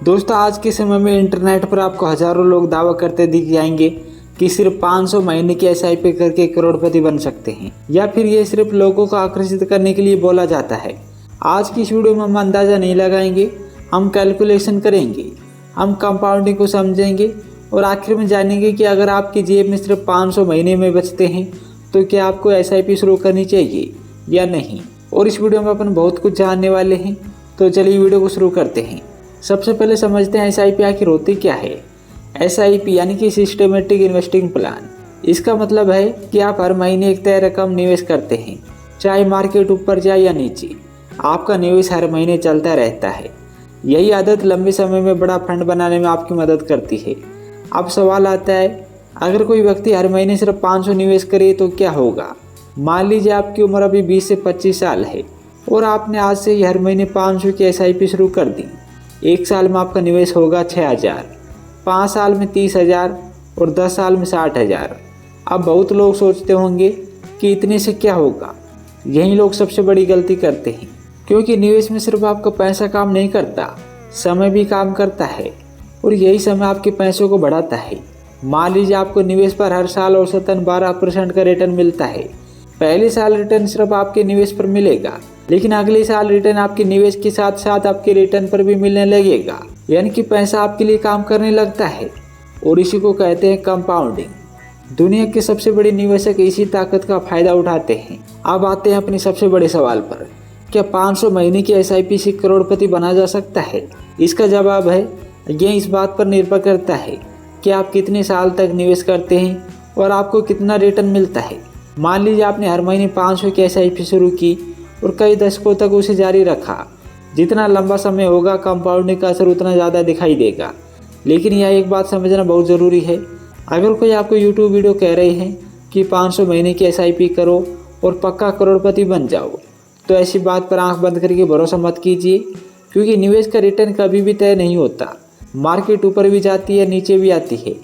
दोस्तों आज के समय में इंटरनेट पर आपको हजारों लोग दावा करते दिख जाएंगे कि सिर्फ 500 महीने की एसआईपी करके करोड़पति बन सकते हैं, या फिर ये सिर्फ लोगों को आकर्षित करने के लिए बोला जाता है। आज की इस वीडियो में हम अंदाज़ा नहीं लगाएंगे, हम कैलकुलेशन करेंगे, हम कंपाउंडिंग को समझेंगे और आखिर में जानेंगे कि अगर आपकी जेब में सिर्फ 500 महीने में बचते हैं तो क्या आपको एसआईपी शुरू करनी चाहिए या नहीं। और इस वीडियो में अपन बहुत कुछ जानने वाले हैं, तो चलिए वीडियो को शुरू करते हैं। सबसे पहले समझते हैं एसआईपी आखिर होती क्या है। एसआईपी यानी कि सिस्टमेटिक इन्वेस्टिंग प्लान। इसका मतलब है कि आप हर महीने एक तय रकम निवेश करते हैं, चाहे मार्केट ऊपर जाए या नीचे, आपका निवेश हर महीने चलता रहता है। यही आदत लंबे समय में बड़ा फंड बनाने में आपकी मदद करती है। अब सवाल आता है, अगर कोई व्यक्ति हर महीने सिर्फ 500 निवेश करे तो क्या होगा। मान लीजिए आपकी उम्र अभी 20 से 25 साल है और आपने आज से ही हर महीने 500 की एसआईपी शुरू कर दी। एक साल में आपका निवेश होगा 6000, 5 साल में 30,000 और 10 साल में 60,000। अब बहुत लोग सोचते होंगे कि इतने से क्या होगा। यही लोग सबसे बड़ी गलती करते हैं, क्योंकि निवेश में सिर्फ आपका पैसा काम नहीं करता, समय भी काम करता है और यही समय आपके पैसों को बढ़ाता है। मान लीजिए आपको निवेश पर हर साल औसतन 12% का रिटर्न मिलता है। पहले साल रिटर्न सिर्फ आपके निवेश पर मिलेगा, लेकिन अगले साल रिटर्न आपके निवेश के साथ साथ आपके रिटर्न पर भी मिलने लगेगा, यानी कि पैसा आपके लिए काम करने लगता है और इसी को कहते हैं कंपाउंडिंग। दुनिया के सबसे बड़े निवेशक इसी ताकत का फायदा उठाते हैं। अब आते हैं अपने सबसे बड़े सवाल पर, क्या 500 महीने की एसआईपी से करोड़पति बना जा सकता है। इसका जवाब है, यह इस बात पर निर्भर करता है कि आप कितने साल तक निवेश करते हैं और आपको कितना रिटर्न मिलता है। मान लीजिए आपने हर महीने 500 की एसआईपी शुरू की और कई दशकों तक उसे जारी रखा। जितना लंबा समय होगा कंपाउंडिंग का असर उतना ज़्यादा दिखाई देगा। लेकिन यह एक बात समझना बहुत ज़रूरी है, अगर कोई आपको यूट्यूब वीडियो कह रहे हैं कि 500 महीने की एसआईपी करो और पक्का करोड़पति बन जाओ, तो ऐसी बात पर आंख बंद करके भरोसा मत कीजिए, क्योंकि निवेश का रिटर्न कभी भी तय नहीं होता। मार्केट ऊपर भी जाती है, नीचे भी आती है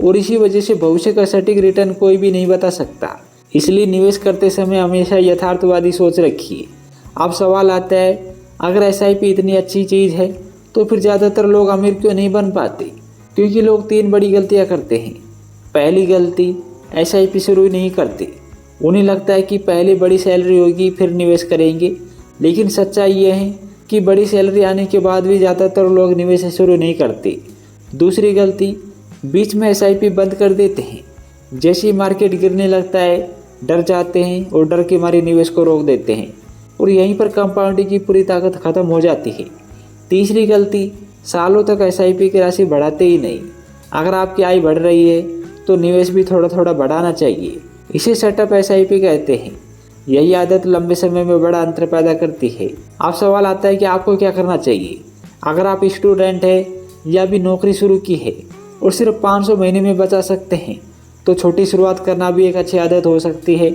और इसी वजह से भविष्य का सटीक रिटर्न कोई भी नहीं बता सकता। इसलिए निवेश करते समय हमेशा यथार्थवादी सोच रखिए। अब सवाल आता है, अगर एसआईपी इतनी अच्छी चीज़ है तो फिर ज़्यादातर लोग अमीर क्यों नहीं बन पाते। क्योंकि लोग 3 बड़ी गलतियां करते हैं। पहली गलती, एसआईपी शुरू नहीं करते। उन्हें लगता है कि पहले बड़ी सैलरी होगी फिर निवेश करेंगे, लेकिन सच्चाई यह है कि बड़ी सैलरी आने के बाद भी ज़्यादातर लोग निवेश शुरू नहीं करते। दूसरी गलती, बीच में एसआईपी बंद कर देते हैं। जैसे ही मार्केट गिरने लगता है डर जाते हैं और डर के मारे निवेश को रोक देते हैं और यहीं पर कंपाउंडिंग की पूरी ताकत खत्म हो जाती है। तीसरी गलती, सालों तक एसआईपी की राशि बढ़ाते ही नहीं। अगर आपकी आय बढ़ रही है तो निवेश भी थोड़ा थोड़ा बढ़ाना चाहिए। इसे सेटअप एसआईपी कहते हैं। यही आदत लंबे समय में बड़ा अंतर पैदा करती है। अब सवाल आता है कि आपको क्या करना चाहिए। अगर आप स्टूडेंट हैं या भी नौकरी शुरू की है और सिर्फ 500 महीने में बचा सकते हैं तो छोटी शुरुआत करना भी एक अच्छी आदत हो सकती है।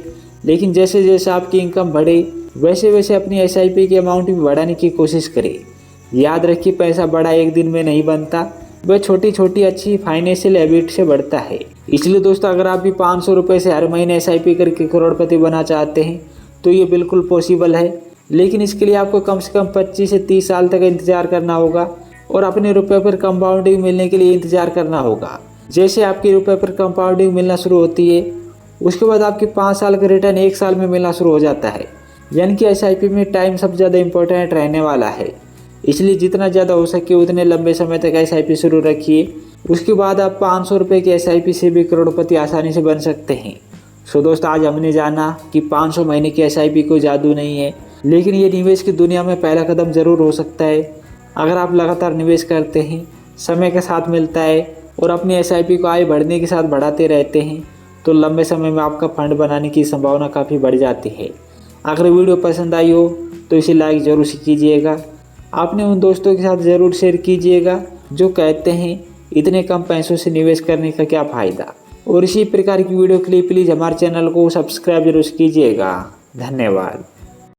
लेकिन जैसे जैसे आपकी इनकम बढ़े वैसे वैसे अपनी एसआईपी की अमाउंट भी बढ़ाने की कोशिश करें। याद रखिए, पैसा बड़ा एक दिन में नहीं बनता, वह छोटी छोटी अच्छी फाइनेंशियल हैबिट से बढ़ता है। इसलिए दोस्तों, अगर आप भी 500 रुपये से हर महीने एसआईपी करके करोड़पति बना चाहते हैं तो ये बिल्कुल पॉसिबल है। लेकिन इसके लिए आपको कम से कम 25 से 30 साल तक इंतजार करना होगा और अपने रुपये पर कंपाउंडिंग मिलने के लिए इंतजार करना होगा। जैसे आपके रुपये पर कंपाउंडिंग मिलना शुरू होती है, उसके बाद आपके 5 साल का रिटर्न 1 साल में मिलना शुरू हो जाता है। यानी कि एसआईपी में टाइम सबसे ज़्यादा इंपॉर्टेंट रहने वाला है। इसलिए जितना ज़्यादा हो सके उतने लंबे समय तक एसआईपी शुरू रखिए। उसके बाद आप 500 रुपये की एसआईपी से भी करोड़पति आसानी से बन सकते हैं। सो दोस्त, आज हमने जाना कि 500 महीने की एसआईपी कोई जादू नहीं है, लेकिन ये निवेश की दुनिया में पहला कदम ज़रूर हो सकता है। अगर आप लगातार निवेश करते हैं, समय के साथ मिलता है और अपनी एसआईपी को आय बढ़ने के साथ बढ़ाते रहते हैं तो लंबे समय में आपका फंड बनाने की संभावना काफ़ी बढ़ जाती है। अगर वीडियो पसंद आई हो तो इसे लाइक ज़रूर से कीजिएगा। आपने उन दोस्तों के साथ ज़रूर शेयर कीजिएगा जो कहते हैं इतने कम पैसों से निवेश करने का क्या फ़ायदा। और इसी प्रकार की वीडियो के लिए प्लीज़ हमारे चैनल को सब्सक्राइब जरूर कीजिएगा। धन्यवाद।